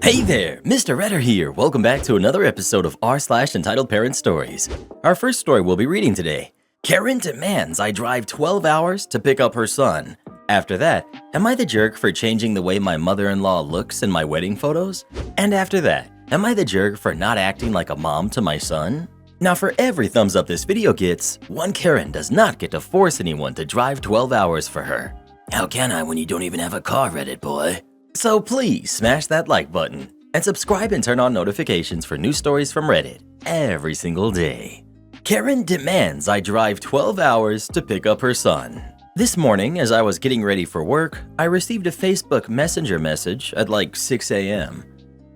Hey there, Mr. Redder here. Welcome back to another episode of r/entitled Parent Stories. Our first story we'll be reading today. Karen demands I drive 12 hours to pick up her son. After that, am I the jerk for changing the way my mother-in-law looks in my wedding photos? And after that, am I the jerk for not acting like a mom to my son? Now for every thumbs up this video gets, one Karen does not get to force anyone to drive 12 hours for her. How can I when you don't even have a car, Reddit boy? So please smash that like button and subscribe and turn on notifications for new stories from Reddit every single day. Karen demands I drive 12 hours to pick up her son. This morning, as I was getting ready for work, I received a Facebook Messenger message at like 6 a.m.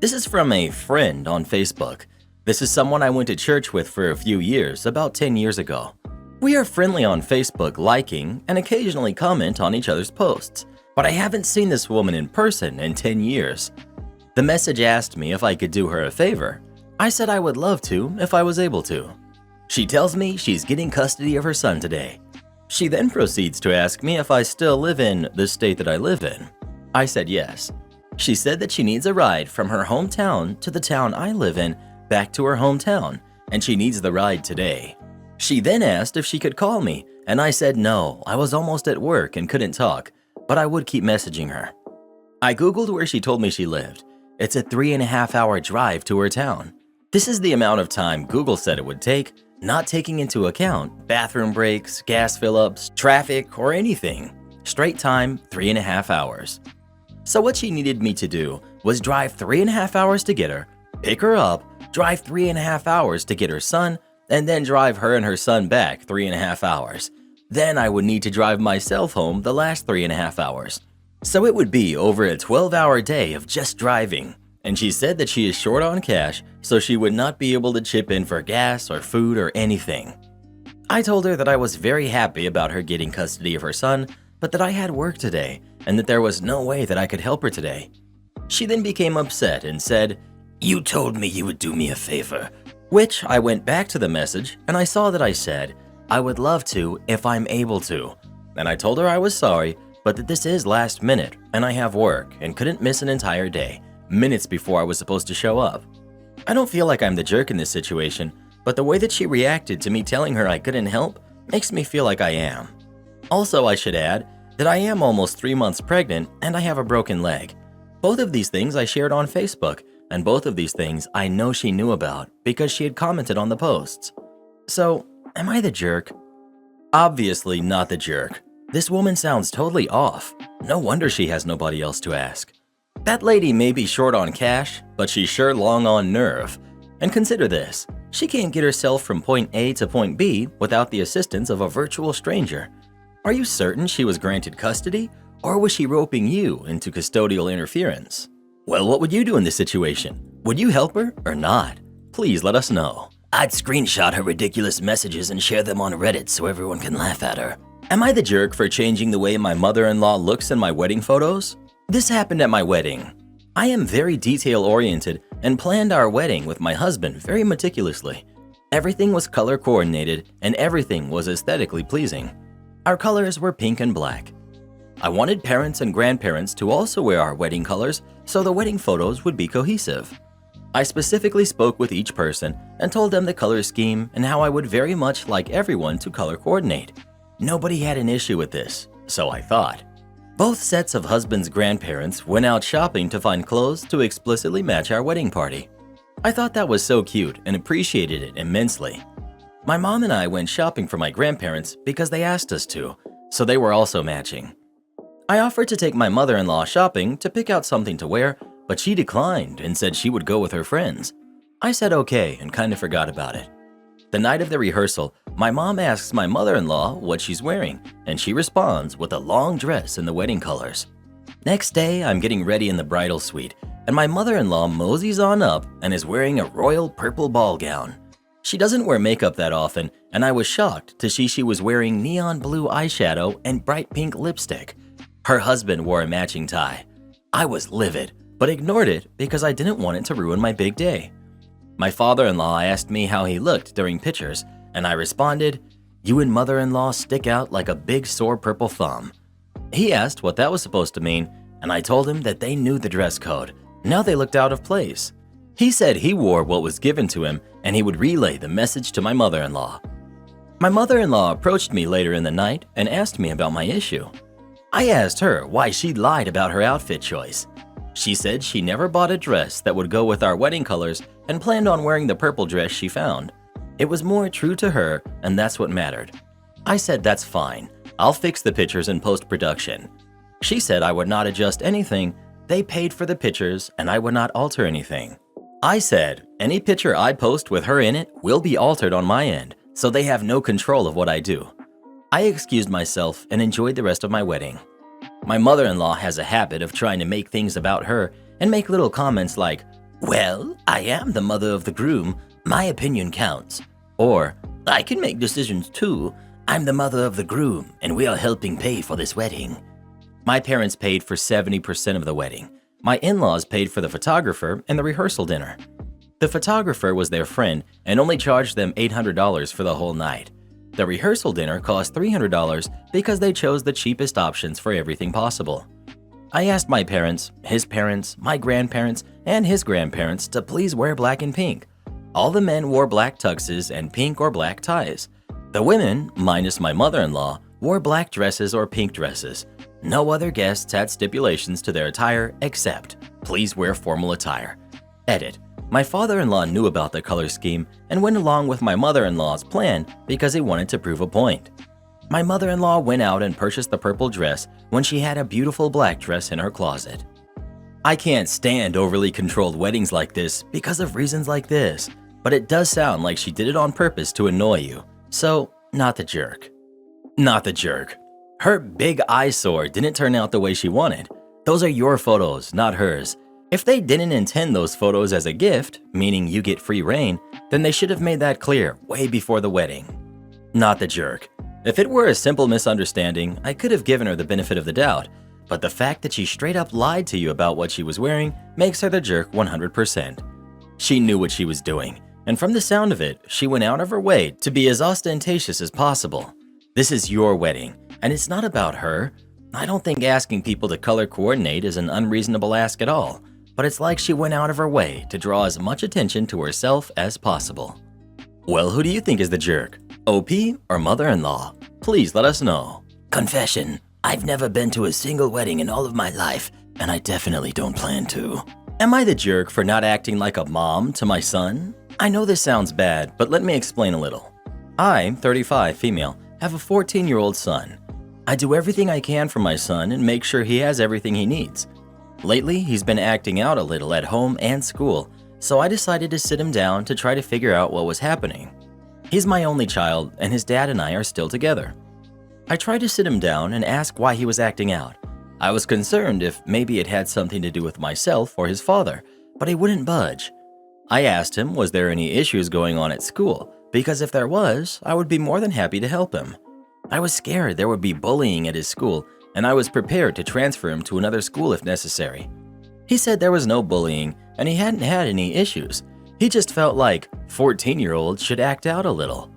This is from a friend on Facebook. This is someone I went to church with for a few years, about 10 years ago. We are friendly on Facebook, liking and occasionally comment on each other's posts. But I haven't seen this woman in person in 10 years. The message asked me if I could do her a favor. I said I would love to if I was able to. She tells me she's getting custody of her son today. She then proceeds to ask me if I still live in the state that I live in. I said yes. She said that she needs a ride from her hometown to the town I live in back to her hometown, and she needs the ride today. She then asked if she could call me, and I said no, I was almost at work and couldn't talk. But I would keep messaging her. I googled where she told me she lived. It's a 3.5-hour drive to her town. This is the amount of time Google said it would take, not taking into account bathroom breaks, gas fill-ups, traffic, or anything. Straight time, 3.5 hours. So what she needed me to do was drive 3.5 hours to get her, pick her up, drive 3.5 hours to get her son, and then drive her and her son back 3.5 hours. Then I would need to drive myself home the last 3.5 hours. So it would be over a 12-hour day of just driving. And she said that she is short on cash, so she would not be able to chip in for gas or food or anything. I told her that I was very happy about her getting custody of her son, but that I had work today and that there was no way that I could help her today. She then became upset and said, "You told me you would do me a favor." Which I went back to the message and I saw that I said, "I would love to if I'm able to." And I told her I was sorry, but that this is last minute and I have work and couldn't miss an entire day, minutes before I was supposed to show up. I don't feel like I'm the jerk in this situation, but the way that she reacted to me telling her I couldn't help makes me feel like I am. Also, I should add that I am almost 3 months pregnant and I have a broken leg. Both of these things I shared on Facebook, and both of these things I know she knew about because she had commented on the posts. So, am I the jerk? Obviously not the jerk. This woman sounds totally off. No wonder she has nobody else to ask. That lady may be short on cash, but she's sure long on nerve. And consider this, she can't get herself from point A to point B without the assistance of a virtual stranger. Are you certain she was granted custody, or was she roping you into custodial interference? Well, what would you do in this situation? Would you help her or not? Please let us know. I'd screenshot her ridiculous messages and share them on Reddit so everyone can laugh at her. Am I the jerk for changing the way my mother-in-law looks in my wedding photos? This happened at my wedding. I am very detail-oriented and planned our wedding with my husband very meticulously. Everything was color coordinated and everything was aesthetically pleasing. Our colors were pink and black. I wanted parents and grandparents to also wear our wedding colors so the wedding photos would be cohesive. I specifically spoke with each person and told them the color scheme and how I would very much like everyone to color coordinate. Nobody had an issue with this, so I thought. Both sets of husband's grandparents went out shopping to find clothes to explicitly match our wedding party. I thought that was so cute and appreciated it immensely. My mom and I went shopping for my grandparents because they asked us to, so they were also matching. I offered to take my mother-in-law shopping to pick out something to wear, but she declined and said she would go with her friends. I said okay and kind of forgot about it. The night of the rehearsal, my mom asks my mother-in-law what she's wearing, and she responds with a long dress in the wedding colors. Next day, I'm getting ready in the bridal suite, and my mother-in-law moseys on up and is wearing a royal purple ball gown. She doesn't wear makeup that often, and I was shocked to see she was wearing neon blue eyeshadow and bright pink lipstick. Her husband wore a matching tie. I was livid, but ignored it because I didn't want it to ruin my big day. My father-in-law asked me how he looked during pictures, and I responded, "You and mother-in-law stick out like a big sore purple thumb." He asked what that was supposed to mean, and I told him that they knew the dress code, Now they looked out of place. He said he wore what was given to him and he would relay the message to my mother-in-law. My mother-in-law approached me later in the night and asked me about my issue. I asked her why she lied about her outfit choice. She said she never bought a dress that would go with our wedding colors and planned on wearing the purple dress she found. It was more true to her, and that's what mattered. I said that's fine. I'll fix the pictures in post-production. She said I would not adjust anything. They paid for the pictures and I would not alter anything. I said any picture I post with her in it will be altered on my end, so they have no control of what I do. I excused myself and enjoyed the rest of my wedding. My mother-in-law has a habit of trying to make things about her and make little comments like, "Well, I am the mother of the groom. My opinion counts." Or, "I can make decisions too. I'm the mother of the groom and we are helping pay for this wedding." My parents paid for 70% of the wedding. My in-laws paid for the photographer and the rehearsal dinner. The photographer was their friend and only charged them $800 for the whole night. The rehearsal dinner cost $300 because they chose the cheapest options for everything possible. I asked my parents, his parents, my grandparents, and his grandparents to please wear black and pink. All the men wore black tuxes and pink or black ties. The women, minus my mother-in-law, wore black dresses or pink dresses. No other guests had stipulations to their attire except, please wear formal attire. Edit. My father-in-law knew about the color scheme and went along with my mother-in-law's plan because he wanted to prove a point. My mother-in-law went out and purchased the purple dress when she had a beautiful black dress in her closet. I can't stand overly controlled weddings like this because of reasons like this, but it does sound like she did it on purpose to annoy you. So, not the jerk. Not the jerk. Her big eyesore didn't turn out the way she wanted. Those are your photos, not hers. If they didn't intend those photos as a gift, meaning you get free reign, then they should have made that clear way before the wedding. Not the jerk. If it were a simple misunderstanding, I could have given her the benefit of the doubt, but the fact that she straight up lied to you about what she was wearing makes her the jerk 100%. She knew what she was doing, and from the sound of it, she went out of her way to be as ostentatious as possible. This is your wedding, and it's not about her. I don't think asking people to color coordinate is an unreasonable ask at all, but it's like she went out of her way to draw as much attention to herself as possible. Well, who do you think is the jerk? OP or mother-in-law? Please let us know. Confession: I've never been to a single wedding in all of my life, and I definitely don't plan to. Am I the jerk for not acting like a mom to my son? I know this sounds bad, but let me explain a little. I, 35, female, have a 14-year-old son. I do everything I can for my son and make sure he has everything he needs. Lately, he's been acting out a little at home and school, so I decided to sit him down to try to figure out what was happening. He's my only child, and his dad and I are still together. I tried to sit him down and ask why he was acting out. I was concerned if maybe it had something to do with myself or his father, but he wouldn't budge. I asked him was there any issues going on at school, because if there was, I would be more than happy to help him. I was scared there would be bullying at his school, and I was prepared to transfer him to another school if necessary. He said there was no bullying and he hadn't had any issues. He just felt like 14-year-olds should act out a little.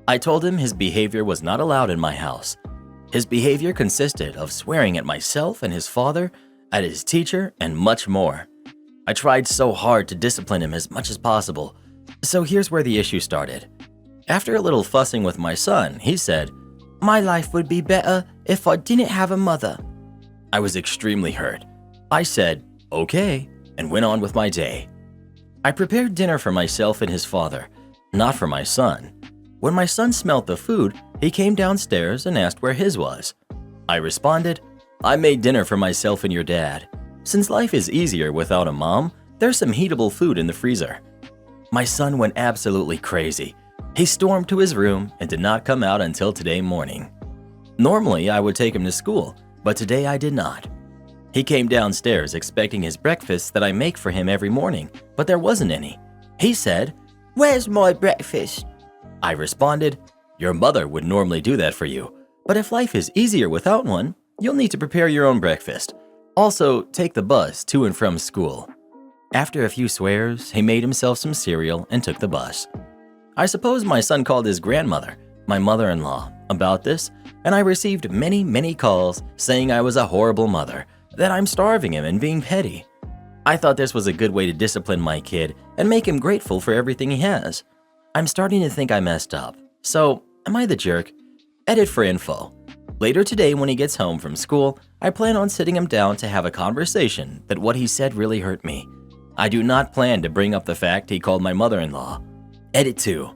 I told him his behavior was not allowed in my house. His behavior consisted of swearing at myself and his father, at his teacher, and much more. I tried so hard to discipline him as much as possible. So here's where the issue started. After a little fussing with my son, he said, "My life would be better if I didn't have a mother." I was extremely hurt. I said, "Okay," and went on with my day. I prepared dinner for myself and his father, not for my son. When my son smelt the food, he came downstairs and asked where his was. I responded, "I made dinner for myself and your dad. Since life is easier without a mom, there's some heatable food in the freezer." My son went absolutely crazy. He stormed to his room and did not come out until today morning. Normally, I would take him to school, but today I did not. He came downstairs expecting his breakfast that I make for him every morning, but there wasn't any. He said, "Where's my breakfast?" I responded, "Your mother would normally do that for you, but if life is easier without one, you'll need to prepare your own breakfast. Also, take the bus to and from school." After a few swears, he made himself some cereal and took the bus. I suppose my son called his grandmother, my mother-in-law, about this, and I received many calls saying I was a horrible mother, that I'm starving him and being petty. I thought this was a good way to discipline my kid and make him grateful for everything he has. I'm starting to think I messed up. So, am I the jerk? Edit for info. Later today when he gets home from school, I plan on sitting him down to have a conversation that what he said really hurt me. I do not plan to bring up the fact he called my mother-in-law. Edit 2.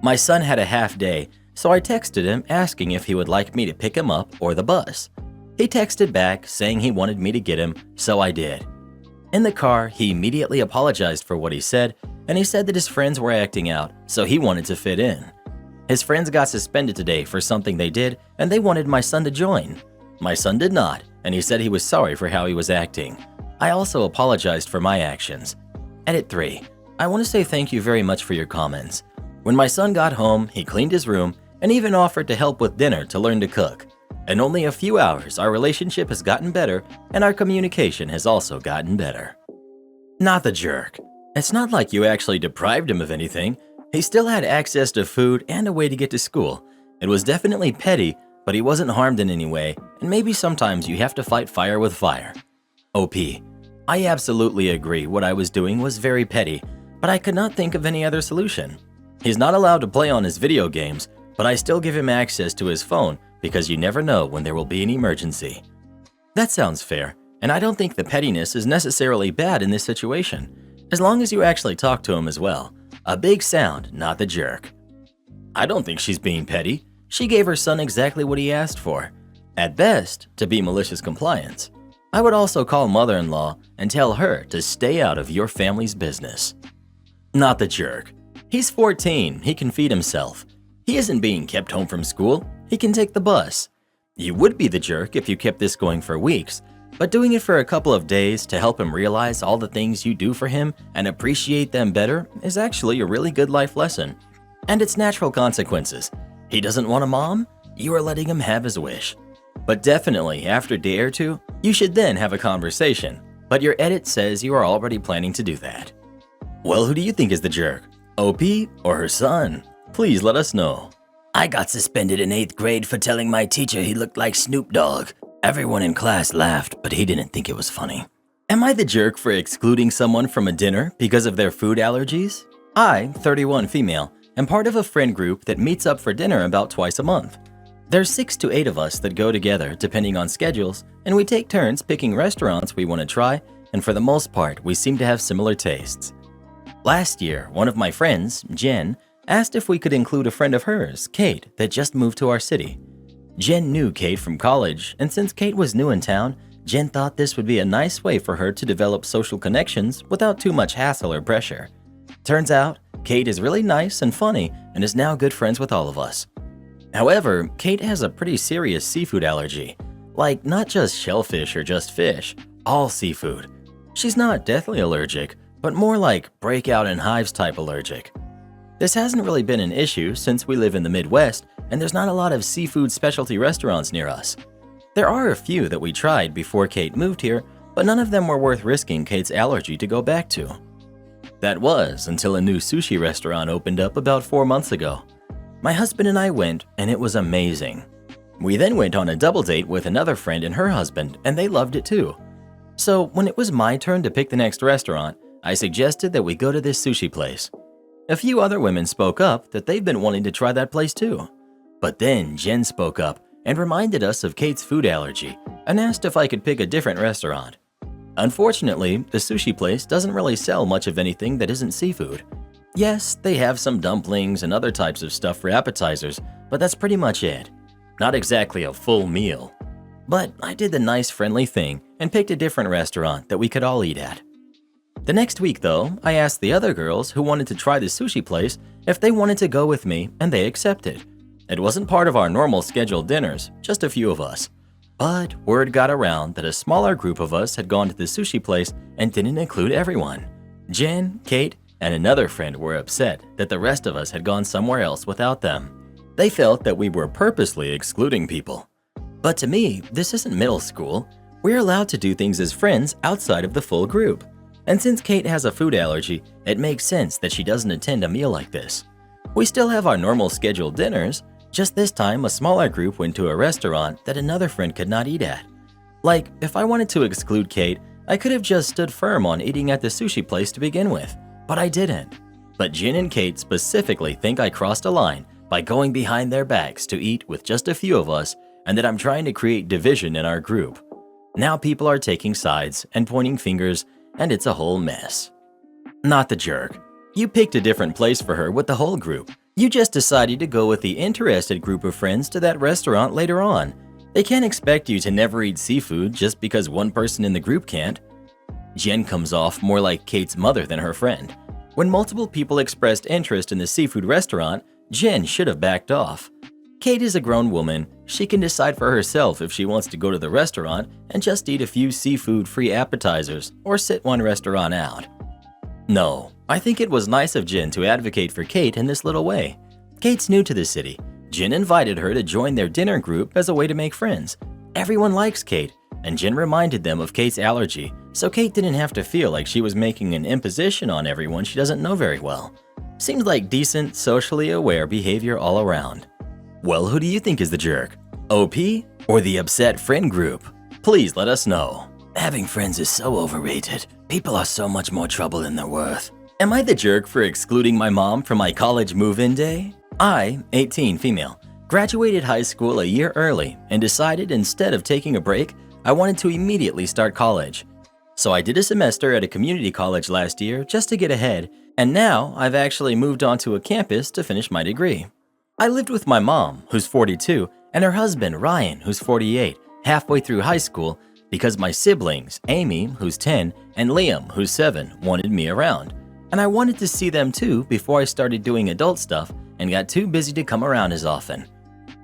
My son had a half day, so I texted him asking if he would like me to pick him up or the bus. He texted back saying he wanted me to get him, so I did. In the car, he immediately apologized for what he said, and he said that his friends were acting out, so he wanted to fit in. His friends got suspended today for something they did, and they wanted my son to join. My son did not, and he said he was sorry for how he was acting. I also apologized for my actions. Edit 3. I want to say thank you very much for your comments. When my son got home, he cleaned his room and even offered to help with dinner to learn to cook. In only a few hours, our relationship has gotten better and our communication has also gotten better. Not the jerk. It's not like you actually deprived him of anything. He still had access to food and a way to get to school. It was definitely petty, but he wasn't harmed in any way, and maybe sometimes you have to fight fire with fire. OP. I absolutely agree what I was doing was very petty, but I could not think of any other solution. He's not allowed to play on his video games, but I still give him access to his phone because you never know when there will be an emergency. That sounds fair, and I don't think the pettiness is necessarily bad in this situation, as long as you actually talk to him as well. A big sound, not the jerk. I don't think she's being petty. She gave her son exactly what he asked for. At best, to be malicious compliance. I would also call mother-in-law and tell her to stay out of your family's business. Not the jerk. He's 14, he can feed himself. He isn't being kept home from school, he can take the bus. You would be the jerk if you kept this going for weeks, but doing it for a couple of days to help him realize all the things you do for him and appreciate them better is actually a really good life lesson. And it's natural consequences. He doesn't want a mom? You are letting him have his wish. But definitely, after a day or two, you should then have a conversation. But your edit says you are already planning to do that. Well, who do you think is the jerk? OP or her son? Please let us know. I got suspended in 8th grade for telling my teacher he looked like Snoop Dogg. Everyone in class laughed, but he didn't think it was funny. Am I the jerk for excluding someone from a dinner because of their food allergies? I, 31 female, am part of a friend group that meets up for dinner about twice a month. There's 6 to 8 of us that go together depending on schedules, and we take turns picking restaurants we want to try, and for the most part, we seem to have similar tastes. Last year, one of my friends, Jen, asked if we could include a friend of hers, Kate, that just moved to our city. Jen knew Kate from college, and since Kate was new in town, Jen thought this would be a nice way for her to develop social connections without too much hassle or pressure. Turns out, Kate is really nice and funny and is now good friends with all of us. However, Kate has a pretty serious seafood allergy. Like, not just shellfish or just fish, all seafood. She's not deathly allergic, but more like breakout in hives type allergic. This hasn't really been an issue since we live in the Midwest and there's not a lot of seafood specialty restaurants near us. There are a few that we tried before Kate moved here, but none of them were worth risking Kate's allergy to go back to. That was until a new sushi restaurant opened up about 4 months ago. My husband and I went, and it was amazing. We then went on a double date with another friend and her husband, and they loved it too. So when it was my turn to pick the next restaurant, I suggested that we go to this sushi place. A few other women spoke up that they've been wanting to try that place too. But then Jen spoke up and reminded us of Kate's food allergy and asked if I could pick a different restaurant. Unfortunately, the sushi place doesn't really sell much of anything that isn't seafood. Yes, they have some dumplings and other types of stuff for appetizers, but that's pretty much it. Not exactly a full meal. But I did the nice friendly thing and picked a different restaurant that we could all eat at. The next week though, I asked the other girls who wanted to try the sushi place if they wanted to go with me, and they accepted. It wasn't part of our normal scheduled dinners, just a few of us. But word got around that a smaller group of us had gone to the sushi place and didn't include everyone. Jen, Kate, and another friend were upset that the rest of us had gone somewhere else without them. They felt that we were purposely excluding people. But to me, this isn't middle school. We're allowed to do things as friends outside of the full group. And since Kate has a food allergy, it makes sense that she doesn't attend a meal like this. We still have our normal scheduled dinners, just this time a smaller group went to a restaurant that another friend could not eat at. Like, if I wanted to exclude Kate, I could have just stood firm on eating at the sushi place to begin with, but I didn't. But Jin and Kate specifically think I crossed a line by going behind their backs to eat with just a few of us, and that I'm trying to create division in our group. Now people are taking sides and pointing fingers, and it's a whole mess. Not the jerk. You picked a different place for her with the whole group. You just decided to go with the interested group of friends to that restaurant later on. They can't expect you to never eat seafood just because one person in the group can't. Jen comes off more like Kate's mother than her friend. When multiple people expressed interest in the seafood restaurant, Jen should have backed off. Kate is a grown woman. She can decide for herself if she wants to go to the restaurant and just eat a few seafood-free appetizers or sit one restaurant out. No, I think it was nice of Jen to advocate for Kate in this little way. Kate's new to the city. Jen invited her to join their dinner group as a way to make friends. Everyone likes Kate, and Jen reminded them of Kate's allergy, so Kate didn't have to feel like she was making an imposition on everyone she doesn't know very well. Seems like decent, socially aware behavior all around. Well, who do you think is the jerk? OP or the upset friend group? Please let us know. Having friends is so overrated. People are so much more trouble than they're worth. Am I the jerk for excluding my mom from my college move-in day? I, 18 female, graduated high school a year early and decided instead of taking a break, I wanted to immediately start college. So I did a semester at a community college last year just to get ahead, and now I've actually moved on to a campus to finish my degree. I lived with my mom, who's 42, and her husband, Ryan, who's 48, halfway through high school because my siblings, Amy, who's 10, and Liam, who's 7, wanted me around. And I wanted to see them too before I started doing adult stuff and got too busy to come around as often.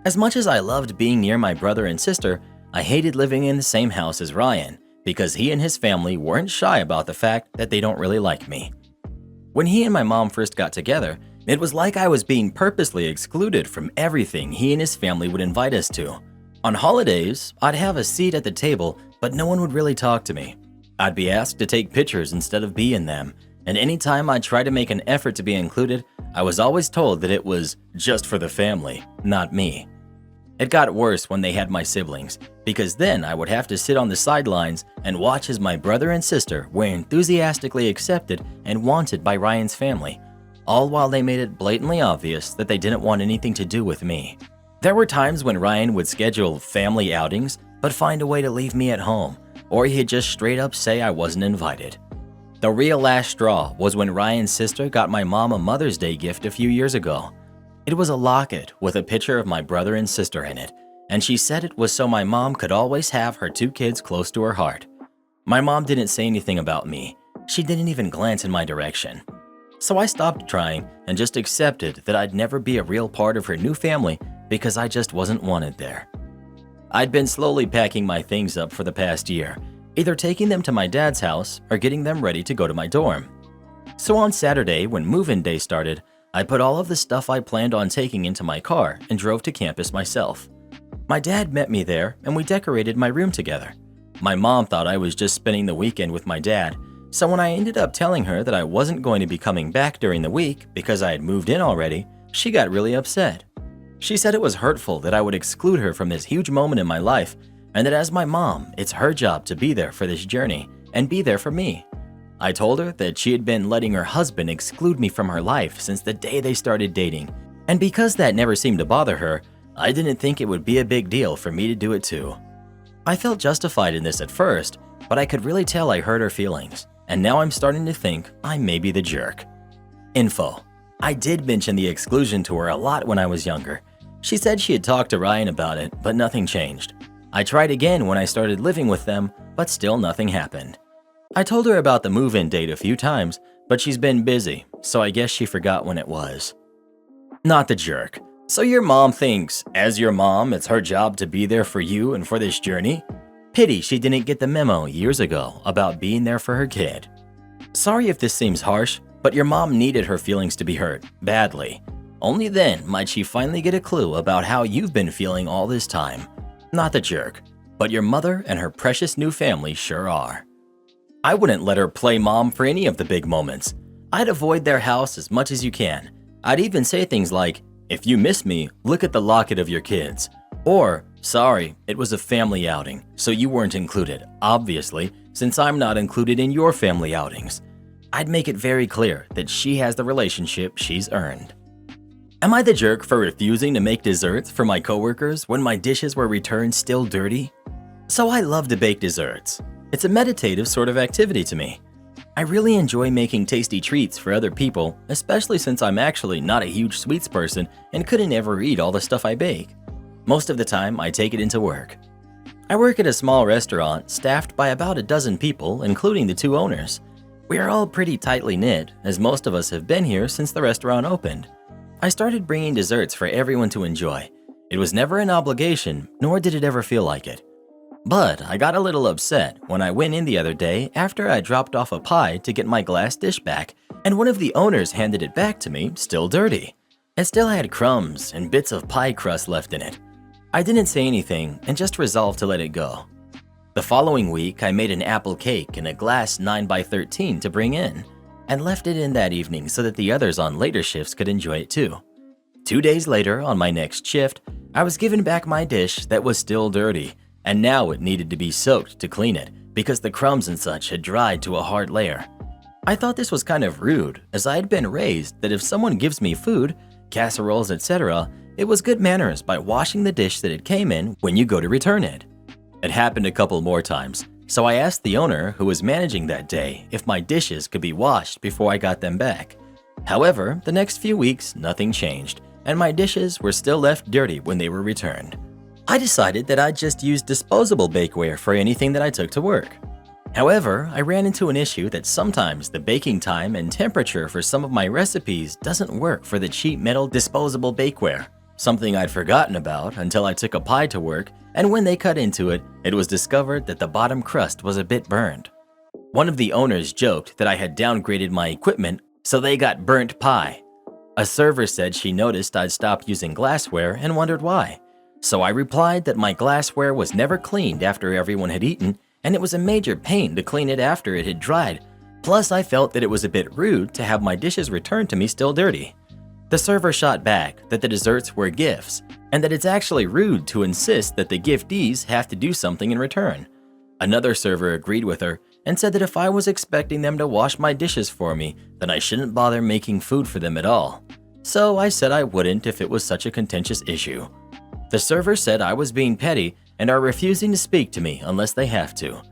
As much as I loved being near my brother and sister, I hated living in the same house as Ryan because he and his family weren't shy about the fact that they don't really like me. When he and my mom first got together, it was like I was being purposely excluded from everything he and his family would invite us to. On holidays, I'd have a seat at the table, but no one would really talk to me. I'd be asked to take pictures instead of be in them, and anytime I tried to make an effort to be included, I was always told that it was just for the family, not me. It got worse when they had my siblings, because then I would have to sit on the sidelines and watch as my brother and sister were enthusiastically accepted and wanted by Ryan's family, all while they made it blatantly obvious that they didn't want anything to do with me. There were times when Ryan would schedule family outings but find a way to leave me at home, or he'd just straight up say I wasn't invited. The real last straw was when Ryan's sister got my mom a Mother's Day gift a few years ago. It was a locket with a picture of my brother and sister in it, and she said it was so my mom could always have her 2 kids close to her heart. My mom didn't say anything about me. She didn't even glance in my direction. So I stopped trying and just accepted that I'd never be a real part of her new family because I just wasn't wanted there. I'd been slowly packing my things up for the past year, either taking them to my dad's house or getting them ready to go to my dorm. So on Saturday, when move-in day started, I put all of the stuff I planned on taking into my car and drove to campus myself. My dad met me there and we decorated my room together. My mom thought I was just spending the weekend with my dad, so when I ended up telling her that I wasn't going to be coming back during the week because I had moved in already, she got really upset. She said it was hurtful that I would exclude her from this huge moment in my life, and that as my mom, it's her job to be there for this journey and be there for me. I told her that she had been letting her husband exclude me from her life since the day they started dating, and because that never seemed to bother her, I didn't think it would be a big deal for me to do it too. I felt justified in this at first, but I could really tell I hurt her feelings, and now I'm starting to think I may be the jerk. Info: I did mention the exclusion to her a lot when I was younger. She said she had talked to Ryan about it, but nothing changed. I tried again when I started living with them, but still nothing happened. I told her about the move-in date a few times, but she's been busy, so I guess she forgot when it was. Not the jerk. So your mom thinks, as your mom, it's her job to be there for you and for this journey? Pity she didn't get the memo years ago about being there for her kid. Sorry if this seems harsh, but your mom needed her feelings to be hurt, badly. Only then might she finally get a clue about how you've been feeling all this time. Not the jerk, but your mother and her precious new family sure are. I wouldn't let her play mom for any of the big moments. I'd avoid their house as much as you can. I'd even say things like, if you miss me, look at the locket of your kids. Or, sorry, it was a family outing, so you weren't included, obviously, since I'm not included in your family outings. I'd make it very clear that she has the relationship she's earned. Am I the jerk for refusing to make desserts for my coworkers when my dishes were returned still dirty? So I love to bake desserts. It's a meditative sort of activity to me. I really enjoy making tasty treats for other people, especially since I'm actually not a huge sweets person and couldn't ever eat all the stuff I bake. Most of the time, I take it into work. I work at a small restaurant staffed by about a dozen people, including the two owners. We are all pretty tightly knit, as most of us have been here since the restaurant opened. I started bringing desserts for everyone to enjoy. It was never an obligation, nor did it ever feel like it. But I got a little upset when I went in the other day after I dropped off a pie to get my glass dish back, and one of the owners handed it back to me, still dirty. It still had crumbs and bits of pie crust left in it. I didn't say anything and just resolved to let it go. The following week, I made an apple cake in a glass 9x13 to bring in, and left it in that evening so that the others on later shifts could enjoy it too. 2 days later, on my next shift, I was given back my dish that was still dirty, and now it needed to be soaked to clean it because the crumbs and such had dried to a hard layer. I thought this was kind of rude, as I had been raised that if someone gives me food, casseroles, etc., it was good manners by washing the dish that it came in when you go to return it. It happened a couple more times, so I asked the owner who was managing that day if my dishes could be washed before I got them back. However, the next few weeks, nothing changed, and my dishes were still left dirty when they were returned. I decided that I'd just use disposable bakeware for anything that I took to work. However, I ran into an issue that sometimes the baking time and temperature for some of my recipes doesn't work for the cheap metal disposable bakeware, something I'd forgotten about until I took a pie to work, and when they cut into it, it was discovered that the bottom crust was a bit burned. One of the owners joked that I had downgraded my equipment, so they got burnt pie. A server said she noticed I'd stopped using glassware and wondered why. So I replied that my glassware was never cleaned after everyone had eaten, and it was a major pain to clean it after it had dried. Plus, I felt that it was a bit rude to have my dishes returned to me still dirty. The server shot back that the desserts were gifts, and that it's actually rude to insist that the giftees have to do something in return. Another server agreed with her and said that if I was expecting them to wash my dishes for me, then I shouldn't bother making food for them at all. So I said I wouldn't if it was such a contentious issue. The server said I was being petty and are refusing to speak to me unless they have to.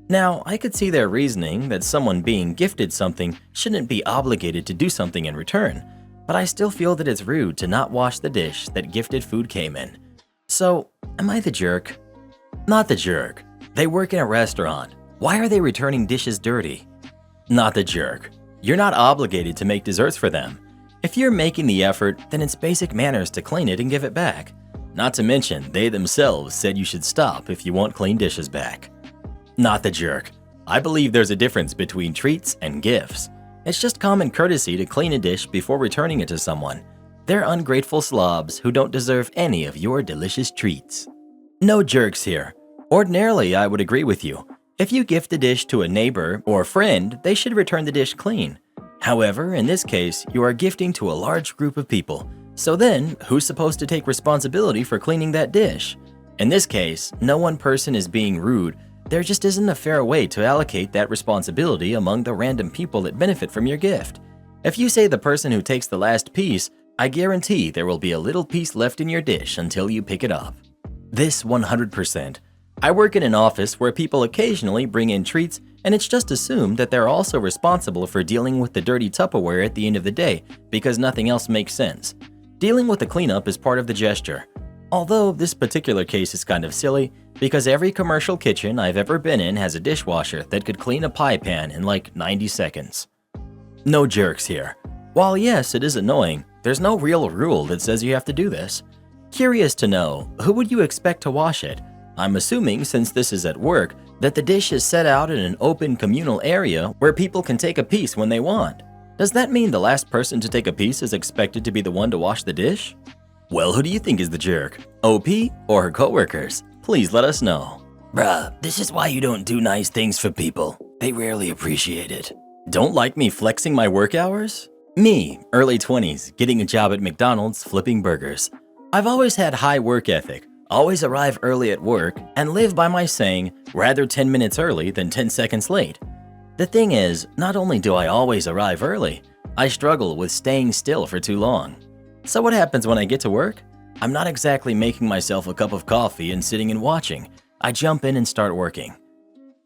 Now, I could see their reasoning that someone being gifted something shouldn't be obligated to do something in return, but I still feel that it's rude to not wash the dish that gifted food came in. So, am I the jerk? Not the jerk. They work in a restaurant. Why are they returning dishes dirty? Not the jerk. You're not obligated to make desserts for them. If you're making the effort, then it's basic manners to clean it and give it back. Not to mention, they themselves said you should stop if you want clean dishes back. Not the jerk. I believe there's a difference between treats and gifts. It's just common courtesy to clean a dish before returning it to someone. They're ungrateful slobs who don't deserve any of your delicious treats. No jerks here. Ordinarily, I would agree with you. If you gift a dish to a neighbor or friend, they should return the dish clean. However, in this case, you are gifting to a large group of people. So then, who's supposed to take responsibility for cleaning that dish? In this case, no one person is being rude. There just isn't a fair way to allocate that responsibility among the random people that benefit from your gift. If you say the person who takes the last piece, I guarantee there will be a little piece left in your dish until you pick it up. This 100%. I work in an office where people occasionally bring in treats, and it's just assumed that they're also responsible for dealing with the dirty Tupperware at the end of the day because nothing else makes sense. Dealing with the cleanup is part of the gesture. Although this particular case is kind of silly because every commercial kitchen I've ever been in has a dishwasher that could clean a pie pan in like 90 seconds. No jerks here. While yes, it is annoying, there's no real rule that says you have to do this. Curious to know, who would you expect to wash it? I'm assuming, since this is at work, that the dish is set out in an open communal area where people can take a piece when they want. Does that mean the last person to take a piece is expected to be the one to wash the dish? Well, who do you think is the jerk? OP or her coworkers? Please let us know. Bruh, this is why you don't do nice things for people. They rarely appreciate it. Don't like me flexing my work hours? Me, early 20s, getting a job at McDonald's flipping burgers. I've always had high work ethic, always arrive early at work, and live by my saying, rather 10 minutes early than 10 seconds late. The thing is, not only do I always arrive early, I struggle with staying still for too long. So what happens when I get to work? I'm not exactly making myself a cup of coffee and sitting and watching. I jump in and start working.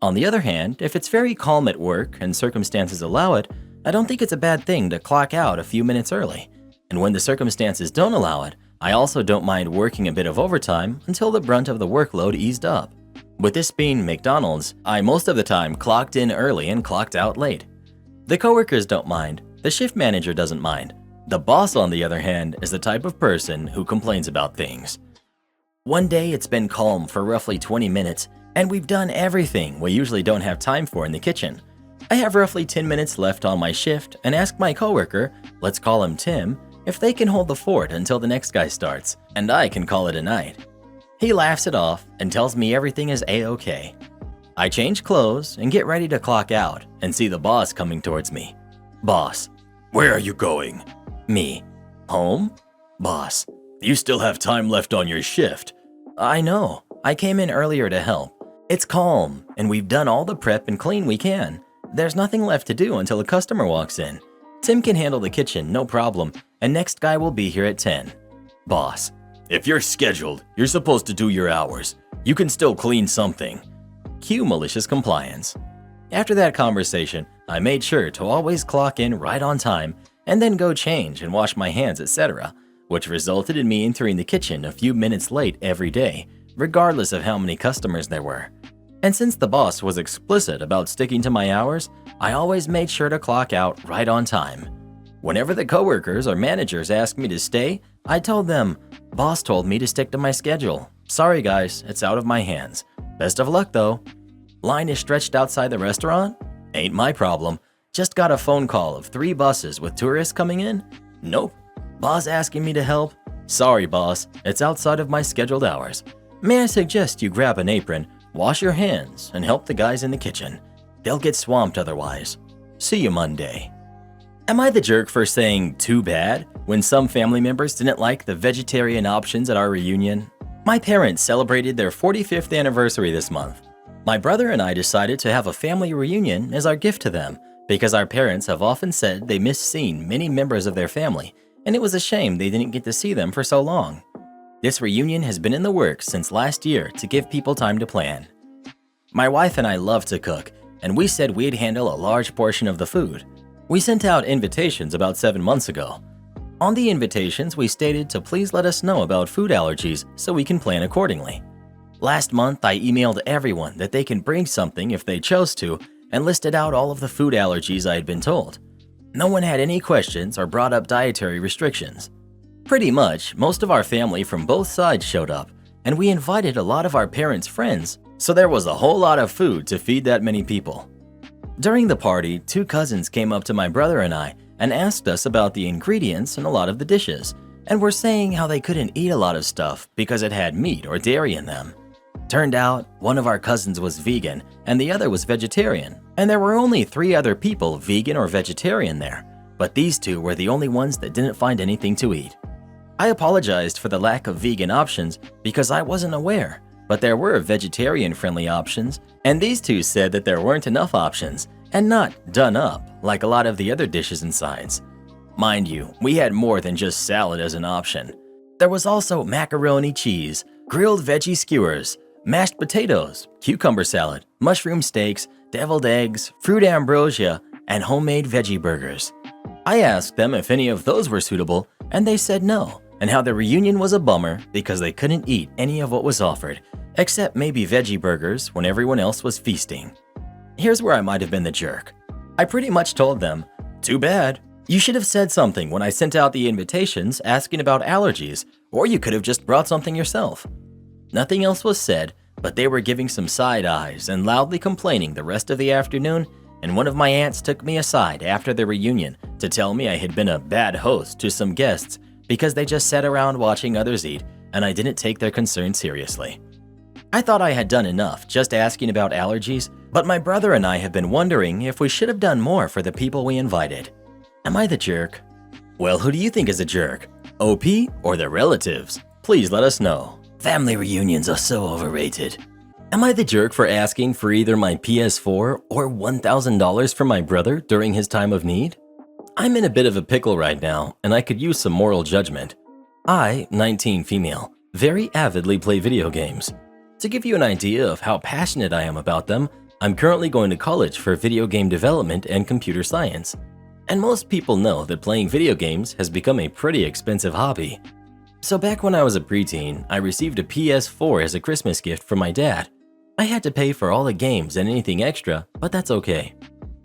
On the other hand, if it's very calm at work and circumstances allow it, I don't think it's a bad thing to clock out a few minutes early. And when the circumstances don't allow it, I also don't mind working a bit of overtime until the brunt of the workload eased up. With this being McDonald's, I most of the time clocked in early and clocked out late. The coworkers don't mind, the shift manager doesn't mind. The boss, on the other hand, is the type of person who complains about things. One day it's been calm for roughly 20 minutes, and we've done everything we usually don't have time for in the kitchen. I have roughly 10 minutes left on my shift and ask my coworker, let's call him Tim, if they can hold the fort until the next guy starts, and I can call it a night. He laughs it off and tells me everything is a-okay. I change clothes and get ready to clock out and see the boss coming towards me. Boss: "Where are you going?" Me: "Home?" Boss: "You still have time left on your shift." I know. I came in earlier to help. It's calm, and we've done all the prep and clean we can. There's nothing left to do until a customer walks in. Tim can handle the kitchen, no problem, and next guy will be here at 10. Boss: "If you're scheduled, you're supposed to do your hours. You can still clean something." Cue malicious compliance. After that conversation, I made sure to always clock in right on time and then go change and wash my hands, etc., which resulted in me entering the kitchen a few minutes late every day, regardless of how many customers there were. And since the boss was explicit about sticking to my hours, I always made sure to clock out right on time. Whenever the coworkers or managers asked me to stay, I told them, "Boss told me to stick to my schedule. Sorry guys, it's out of my hands. Best of luck though." Line is stretched outside the restaurant? Ain't my problem. Just got a phone call of 3 buses with tourists coming in? Nope. Boss asking me to help? Sorry boss, it's outside of my scheduled hours. May I suggest you grab an apron, wash your hands, and help the guys in the kitchen. They'll get swamped otherwise. See you Monday. Am I the jerk for saying too bad when some family members didn't like the vegetarian options at our reunion? My parents celebrated their 45th anniversary this month. My brother and I decided to have a family reunion as our gift to them because our parents have often said they miss seeing many members of their family, and it was a shame they didn't get to see them for so long. This reunion has been in the works since last year to give people time to plan. My wife and I love to cook, and we said we'd handle a large portion of the food. We sent out invitations about 7 months ago. On the invitations, we stated to please let us know about food allergies so we can plan accordingly. Last month, I emailed everyone that they can bring something if they chose to and listed out all of the food allergies I had been told. No one had any questions or brought up dietary restrictions. Pretty much, most of our family from both sides showed up, and we invited a lot of our parents' friends, so there was a whole lot of food to feed that many people. During the party, 2 cousins came up to my brother and I and asked us about the ingredients in a lot of the dishes, and were saying how they couldn't eat a lot of stuff because it had meat or dairy in them. Turned out, one of our cousins was vegan and the other was vegetarian, and there were only 3 other people vegan or vegetarian there, but these 2 were the only ones that didn't find anything to eat. I apologized for the lack of vegan options because I wasn't aware, but there were vegetarian-friendly options, and these 2 said that there weren't enough options and not done up like a lot of the other dishes and sides. Mind you, we had more than just salad as an option. There was also macaroni cheese, grilled veggie skewers, mashed potatoes, cucumber salad, mushroom steaks, deviled eggs, fruit ambrosia, and homemade veggie burgers. I asked them if any of those were suitable, and they said no, and how the reunion was a bummer because they couldn't eat any of what was offered, except maybe veggie burgers when everyone else was feasting. Here's where I might have been the jerk. I pretty much told them, "Too bad. You should have said something when I sent out the invitations asking about allergies, or you could have just brought something yourself." Nothing else was said, but they were giving some side eyes and loudly complaining the rest of the afternoon, and one of my aunts took me aside after the reunion to tell me I had been a bad host to some guests because they just sat around watching others eat and I didn't take their concerns seriously. I thought I had done enough just asking about allergies, but my brother and I have been wondering if we should have done more for the people we invited. Am I the jerk? Well, who do you think is a jerk? OP or their relatives? Please let us know. Family reunions are so overrated. Am I the jerk for asking for either my PS4 or $1,000 from my brother during his time of need? I'm in a bit of a pickle right now, and I could use some moral judgment. I, 19 female, very avidly play video games. To give you an idea of how passionate I am about them, I'm currently going to college for video game development and computer science. And most people know that playing video games has become a pretty expensive hobby. So back when I was a preteen, I received a PS4 as a Christmas gift from my dad. I had to pay for all the games and anything extra, but that's okay.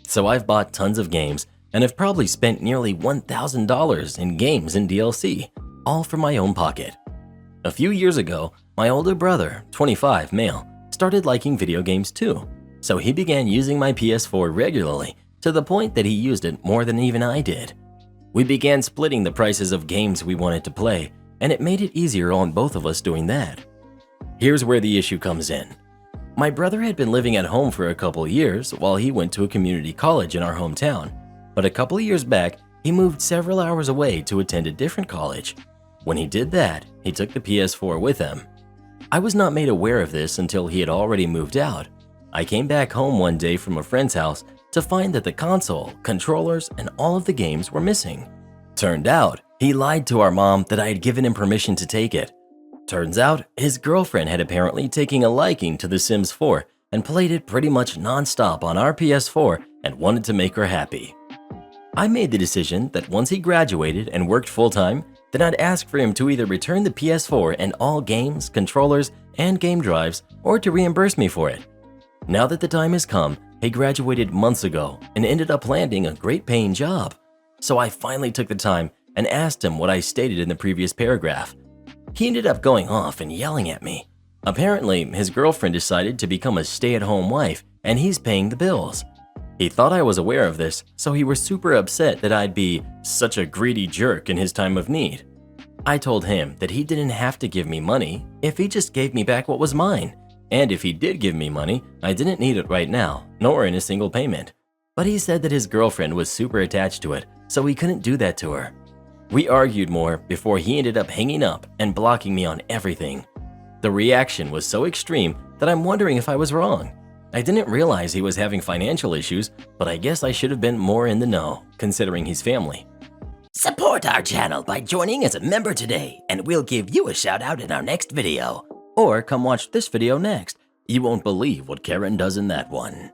So I've bought tons of games and have probably spent nearly $1,000 in games and DLC, all from my own pocket. A few years ago, my older brother, 25 male, started liking video games too, so he began using my PS4 regularly to the point that he used it more than even I did. We began splitting the prices of games we wanted to play, and it made it easier on both of us doing that. Here's where the issue comes in. My brother had been living at home for a couple years while he went to a community college in our hometown, but a couple of years back, he moved several hours away to attend a different college. When he did that, he took the PS4 with him. I was not made aware of this until he had already moved out. I came back home one day from a friend's house to find that the console, controllers, and all of the games were missing. Turned out, he lied to our mom that I had given him permission to take it. Turns out, his girlfriend had apparently taken a liking to The Sims 4 and played it pretty much non-stop on our PS4 and wanted to make her happy. I made the decision that once he graduated and worked full-time, then I'd ask for him to either return the PS4 and all games, controllers, and game drives, or to reimburse me for it. Now that the time has come, he graduated months ago and ended up landing a great paying job. So I finally took the time and asked him what I stated in the previous paragraph. He ended up going off and yelling at me. Apparently, his girlfriend decided to become a stay-at-home wife and he's paying the bills. He thought I was aware of this, so he was super upset that I'd be such a greedy jerk in his time of need. I told him that he didn't have to give me money if he just gave me back what was mine. And if he did give me money, I didn't need it right now, nor in a single payment. But he said that his girlfriend was super attached to it, so he couldn't do that to her. We argued more before he ended up hanging up and blocking me on everything. The reaction was so extreme that I'm wondering if I was wrong. I didn't realize he was having financial issues, but I guess I should have been more in the know, considering his family. Support our channel by joining as a member today, and we'll give you a shout out in our next video. Or come watch this video next. You won't believe what Karen does in that one.